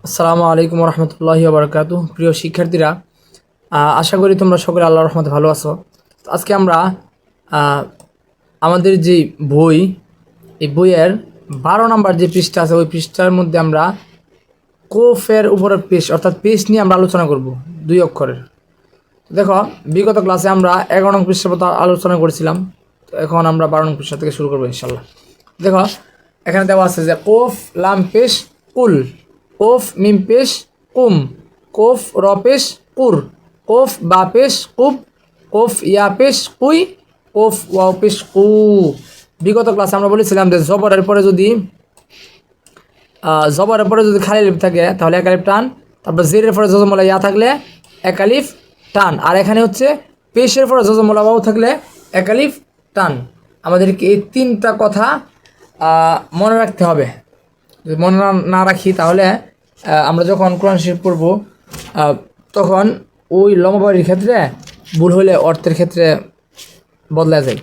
আসসালামু আলাইকুম রহমতুল্লাহি বারাকাতু। প্রিয় শিক্ষার্থীরা, আশা করি তোমরা সকলে আল্লাহর রহমতে ভালো আছো। তো আজকে আমরা আহ, আমাদের যে বই, এই বইয়ের 12 নম্বর যে পৃষ্ঠা আছে ওই পৃষ্ঠার মধ্যে আমরা কোফের উপরের পেশ অর্থাৎ পেশ নিয়ে আমরা আলোচনা করব 2 অক্ষরের। তো দেখো, বিগত ক্লাসে আমরা 11 নং পৃষ্ঠার মতো আলোচনা করেছিলাম। তো এখন আমরা 12 নং পৃষ্ঠা থেকে শুরু করবো ইনশাল্লাহ। দেখো, এখানে দেওয়া আছে যে কোফ লাম পেশ কুল, কোফ মিম পেশ কুম, কোফ র পেশ কুর, কোফ বা পেশ কুব, কোফ ইয়া পেশ কুই, কোফ ওয়াও পেশ কু। বিগত ক্লাসে আমরা বলেছিলাম যে জবরের পরে যদি খালি লিপ থাকে তাহলে একালিফ টান, তারপর জেরের পরে জজমলা ইয়া থাকলে একালিফ টান, আর এখানে হচ্ছে পেশের পরে জজমলা ওয়াও থাকলে একালিফ টান। আমাদেরকে এই 3টা কথা মনে রাখতে হবে। যদি মনে না রাখি তাহলে আমরা যখন কোরআন শরীফ পড়ব তখন ওই লম্বাবাড়ির ক্ষেত্রে ভুল হলে অর্থের ক্ষেত্রে বদলা যায়।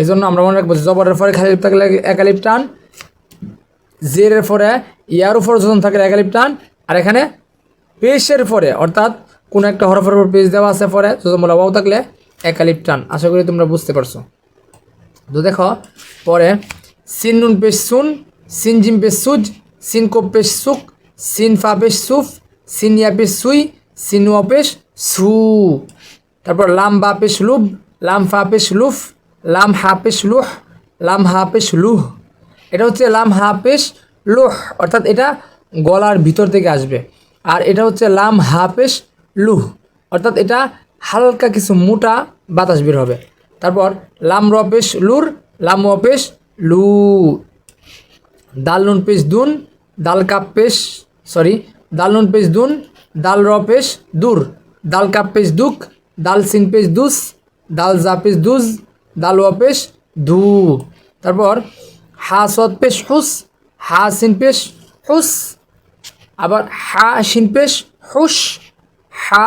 এই জন্য আমরা মনে রাখবো জবরের পরে খালি লিপ থাকলে একালিফ টান, জেরের পরে ইয়ার উপর যখন থাকলে একালিফ টান, আর এখানে পেশের পরে অর্থাৎ কোনো একটা হরফের উপর পেশ দেওয়া আছে পরে জজমলা ওয়াও থাকলে একালিফ টান। আশা করি তোমরা বুঝতে পারছো। তো দেখো, পরে সিন নুন পেশ সুন, সিন জিম পেশ সুজ, সিন কোপ পেশ সুক, সিন ফা পেশ সুফ, সিন ইয়া পেশ সুই, সিন ওয়া পেশ সু। তারপর লাম বা পেশ লুব, লাম ফা পেশ লুফ, লাম হা পেশ লুহ, লাম হা পেশ লুহ। এটা হচ্ছে লাম হা পেশ লুহ, অর্থাৎ এটা গলার ভিতর থেকে আসবে। আর এটা হচ্ছে লাম হা পেশ লুহ, অর্থাৎ এটা হালকা কিছু মোটা বাতাস বের হবে। তারপর লাম র পেশ লুর, লাম ও পেশ লু। দাল নুন পেশ দুন, দাল কাপ পেশ দাল নুন পেশ দুন, দাল র পেশ দূর, দাল কাপ পেশ দুক, দাল সিন পেশ দুস, দাল জা পেশ দুজ, দাল ওয়া পেশ ধু। তারপর হা সদ পেশ হুস, হা সিন পেশ হুস, আবার হা শিন পেশ হুস, হা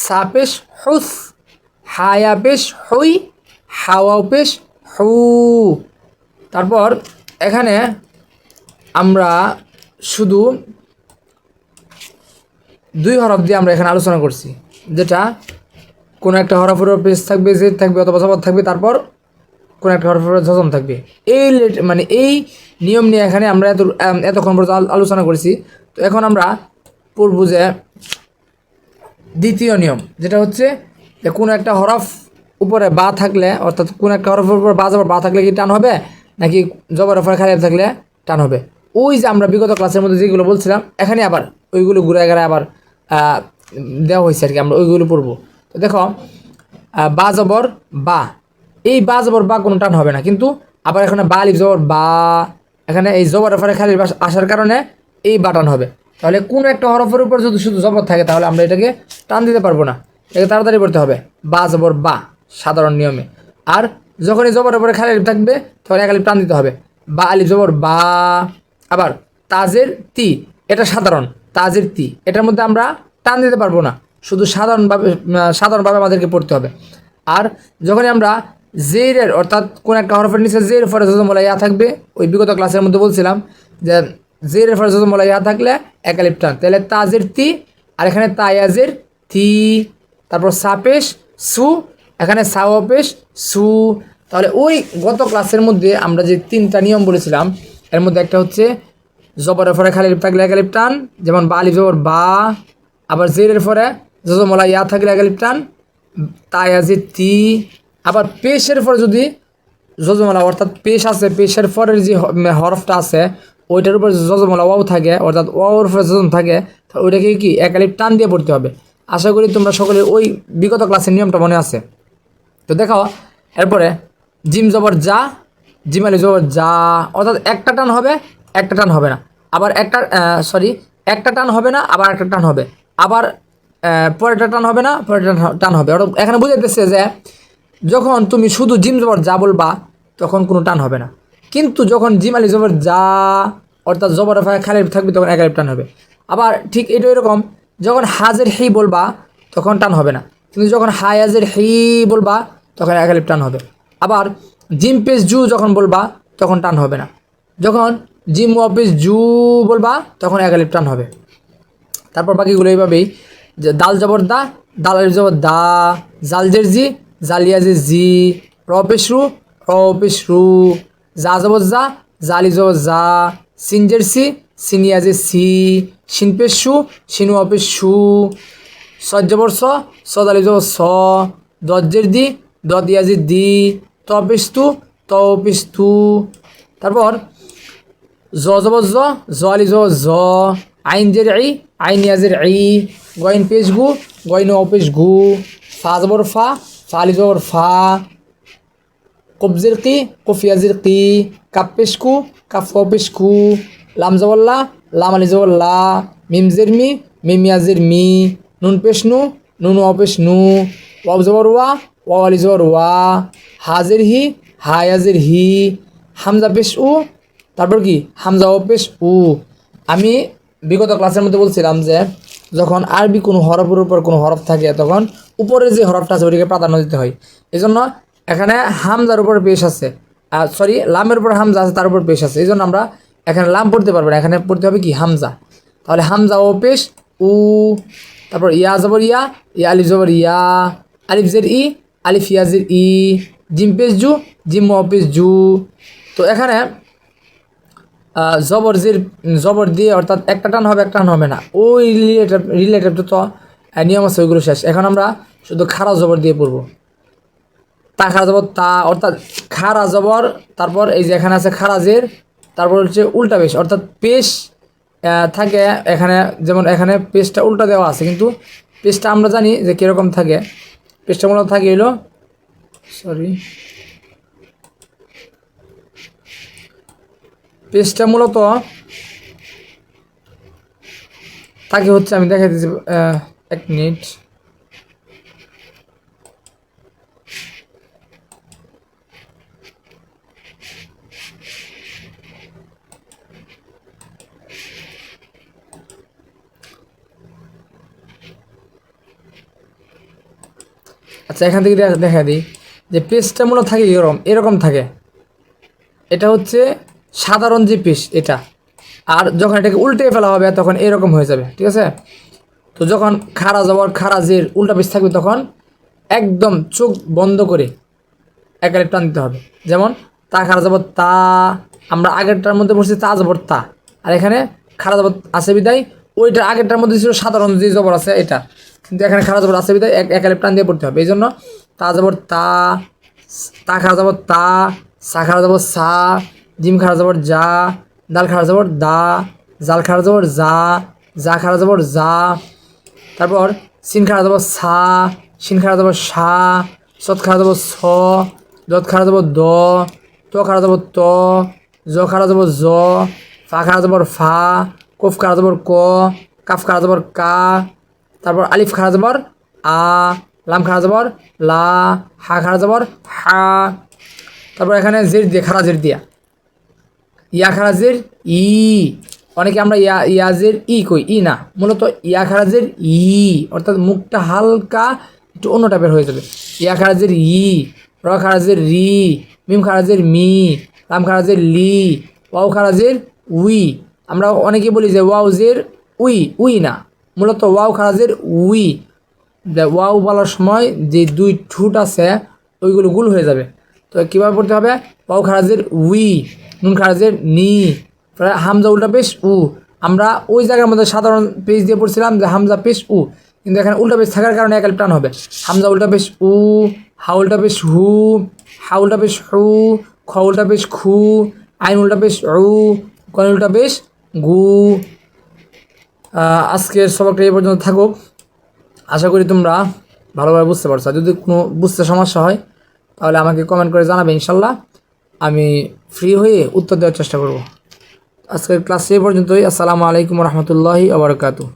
সা পেশ হুস, হায়া পেশ হুই, হাওয়াও পেশ হু। তারপর এখানে আমরা শুধু 2 হরফ দিয়ে আমরা এখানে আলোচনা করছি, যেটা কোনো একটা হরফের পেশ থাকবে, জেদ থাকবে অথবা জবর থাকবে, তারপর কোনো একটা হরফের জজম থাকবে। এই নিয়ম নিয়ে এখানে আমরা এতক্ষণ পর্যন্ত আলোচনা করেছি। তো এখন আমরা পড়ব যে দ্বিতীয় নিয়ম, যেটা হচ্ছে যে কোনো একটা হরফ উপরে বা থাকলে অর্থাৎ কোনো একটা হরফের উপর বা জবর বা থাকলে কি টান হবে, নাকি জবরের উপরে খালি থাকলে টান হবে। ওই যে আমরা বিগত ক্লাসের মধ্যে যেগুলো বলছিলাম এখানে আবার ওইগুলো ঘুরে গেড়ে আবার দেওয়া হয়েছে আর কি, আমরা ওইগুলো পড়বো। তো দেখো, বা জবর বা, এই বা জবর বা কোনো টান হবে না, কিন্তু আবার এখানে বা আলিফ জবর বা, এখানে এই জবরের পরে খালি আসার কারণে এই বা টান হবে। তাহলে কোনো একটা হরফের উপর যদি শুধু জবর থাকে তাহলে আমরা এটাকে টান দিতে পারবো না, এটাকে তাড়াতাড়ি পড়তে হবে বা জবর বা সাধারণ নিয়মে। আর যখনই জবরের উপরে খালি আলিফ থাকবে তখন এক আলিফ টান দিতে হবে, বা আলিফ জবর বা। আবার তাজের তি, এটা সাধারণ তাজের তি, এটার মধ্যে আমরা টান দিতে পারবো না, শুধু সাধারণভাবে আমাদেরকে পড়তে হবে। আর যখনই আমরা জেরের অর্থাৎ কোন একটা হরফের নিচে জের ফরে জজমলা ইয়া থাকবে, ওই বিগত ক্লাসের মধ্যে বলছিলাম যে জেরের ফরে জজমলা ইয়া থাকলে একালিফ টান, তাহলে তাজের তি, আর এখানে তায়াজের থি, তারপর সাপেশ সু, এখানে সাওয়াপেশ সু। তাহলে ওই গত ক্লাসের মধ্যে আমরা যে 3টা নিয়ম বলেছিলাম এর মধ্যে একটা হচ্ছে জবরের ফরে খালি থাকলে একালিফ টান, যেমন বা আলিফ জবর বা, আবার জেরের ফরে জজমলা ইয়া থাকলে একালিফ টান তায়াজে তি। আবার পেশের পরে যদি জজমলা অর্থাৎ পেশ আছে, পেশের পরের যে হরফটা আছে ওইটার উপর জজমলা ওয়াও থাকে অর্থাৎ ওয়াওর উপরে জজম থাকে, ওইটাকে কি একালিফ টান দিয়ে পড়তে হবে। আশা করি তোমরা সকলে ওই বিগত ক্লাসের নিয়মটা মনে আছে। তো দেখো, এরপরে জিম জবর যা, জিম আলিফ জবর যা, অর্থাৎ একটা টান হবে একটা টান হবে না, আবার একটা টান হবে না আবার একটা টান হবে, আবার পরেরটা টান হবে না পরেরটা টান হবে। অর্থাৎ এখানে বুঝাইতেছে যে যখন তুমি শুধু জিম জবর যা বলবা তখন কোনো টান হবে না, কিন্তু যখন জিম আলিফ জবর যা অর্থাৎ জবর খালি থাকবে তখন একালিফ টান হবে। আবার ঠিক এটা এরকম, যখন হাজের হি বলবা তখন টান হবে না, কিন্তু যখন হায়াজের হি বলবা তখন একালিফ টান হবে। আবার জিম পেস জু যখন বলবা তখন টান হবে না, যখন জিম ওয়াপেস জু বলবা তখন একালিফ টান হবে। তারপর বাকিগুলো এইভাবেই, যে দাল জবর দা, দাল আলিফ জবর দা, জালজের জি, জালিয়াজের জি, র পেশ রু, র পেশ রু, জা জবর জা, জালি জবর জা, সিনজের সি, সিনিয়াজের সি, শিন পেশ সু, শিনু অপেশ সু, সদ জবর স, সদ আলিফ জবর স, দজ্জের দি, দদ ইয়াজের দি, ত পেশ তু, ত পেশ তু। তারপর জ জবর জ, জ আলি জবর জ, আইন জের আই, আইন ইয়াজের আই, গইন পেশ গু, গইন অপেশ গু, ফা জবর ফা, ফা আলি জবর ফা, কবজের কি, কফিয়াজের কি, কাপ পেশ কু, কাফ অপেশ কু, লাম জবর লা, লাম আলি জবর লা, মিম জের মি, মিম ইয়াজের মি, নুন পেশ নু, নুন অপেশ নু, ওয়াও জবর ওয়া, ওয়াও আলি জবর ওয়া, হাজের হি, হা ইয়াজের হি, হামজা পেশ উ, তারপর কি হামজা ও পেশ উ। আমি বিগত ক্লাসের মধ্যে বলছিলাম যে যখন আরবি কোনো হরফের উপর কোনো হরফ থাকে তখন উপরে যে হরফটা আছে ওটিকে প্রাধান্য দিতে হয়। এই জন্য এখানে হামজার উপর পেশ আছে, সরি লামের উপর হামজা আছে, তার উপর পেশ আছে। এই জন্য আমরা এখানে লাম পড়তে পারবো না, এখানে পড়তে হবে কি হামজা। তাহলে হামজা ও পেশ উ। তারপর ইয়া জবর ইয়া, ইয়া আলিফ জবর ইয়া, আলিফ জের ই, আলিফ ইয়াজের ই, জিম পেশ জু, জিম ও পেশ জু। তো এখানে জবর দিয়ে অর্থাৎ একটা টান হবে, একটা টান হবে না, ওই রিলেটেড তো নিয়ম আছে, ওইগুলো শেষ। এখন আমরা শুধু খারা জবর দিয়ে পড়বো। তা খারা জবর তা, অর্থাৎ খারা জবর, তারপর এই যে এখানে আছে খারাজের, তারপর হচ্ছে উল্টা পেশ, অর্থাৎ পেশ থাকে এখানে, যেমন এখানে পেশটা উল্টা দেওয়া আছে, কিন্তু পেশটা আমরা জানি যে কীরকম থাকে। পেশটা মূলত থাকে এলো, পেজটা মূলত তাকে হচ্ছে, আমি দেখাই দিচ্ছি, এক মিনিট। আচ্ছা, এখান থেকে দেখা দিই যে পেজটা মূলত থাকে এরকম থাকে। এটা হচ্ছে সাধারণ যে পেশ এটা, আর যখন এটাকে উল্টে ফেলা হবে তখন এরকম হয়ে যাবে, ঠিক আছে। তো যখন খারা জবর খারাজের উল্টা পেশ থাকবে তখন একদম চোখ বন্ধ করে এক আলিফ টান দিতে হবে। যেমন তা খারা জবর তা, আমরা আগেরটার মধ্যে পড়ছি তা জবর তা, আর এখানে খারা জবর আছে বিদায়, ওইটা আগেরটার মধ্যে ছিল সাধারণ যে জবর আছে এটা, কিন্তু এখানে খারা জবর আছে বিদায় এক আলিফ টান দিয়ে পড়তে হবে। এই জন্য তা জবর তা, তা খারা জবর তা, সা খারা জবর সা, জিম খারা জবর যা, দাল খারা জবর দা, জাল খারা জবর যা, যা খারা জবর যা। তারপর সিন খারা জবর সা, শিন খারা জবর সা, সৎ খারা জবর স, দত খারা জবর দ, ত খারা জবর ত, জ খারা জবর জ, ফা খারা জবর ফা, কফ খারা জবর ক, কাফ খারা জবর কা, তারপর আলিফ খারা জবর আ, লাম খারা জবর লা, হা খারা জবর হা। তারপর এখানে জের দিয়ে খারা জের দিয়া, ইয়া খারাজের ই, অনেকে আমরা ইয়াজের ই কই, ই না, মূলত ইয়া খারাজের ই, অর্থাৎ মুখটা হালকা একটু অন্য টাইপের হয়ে যাবে। ইয়া খারাজের ই, র খারাজের রি, মিম খারাজের মি, লাম খারাজের লি, ওয়াও খারাজের উই। আমরা অনেকে বলি যে ওয়াউজের উই না, মূলত ওয়াও খারাজের উই। ওয়াও বলার সময় যে দুই ঠুট আছে ওইগুলো গুল হয়ে যাবে। তো কীভাবে পড়তে হবে, ওয়াও খারাজের উই, নুন খারাজের নি, হামজা উল্টা পেশ উ। আমরা ওই জায়গার মধ্যে সাধারণ পেজ দিয়ে পড়ছিলাম যে হামজা পেশ উ, কিন্তু এখানে উল্টা পেশ থাকার কারণে এক আলিফ টান হবে। হামজা উল্টা পেশ উ, হা উল্টা পেশ হু, হা উল্টা পেশ হু, খ উল্টা পেশ খু, আইন উল্টা পেশ উ, কন উল্টা পেশ গু। আজকের সবকটা এই পর্যন্ত থাকুক। আশা করি তোমরা ভালোভাবে বুঝতে পারছো। যদি কোনো বুঝতে সমস্যা হয় তাহলে আমাকে কমেন্ট করে জানাবে, ইনশাল্লাহ আমি ফ্রি হয়ে উত্তর দেওয়ার চেষ্টা করব। আজকের ক্লাস এই পর্যন্তই। আসসালামু আলাইকুম রহমতুল্লাহি ওয়া বারাকাতুহু।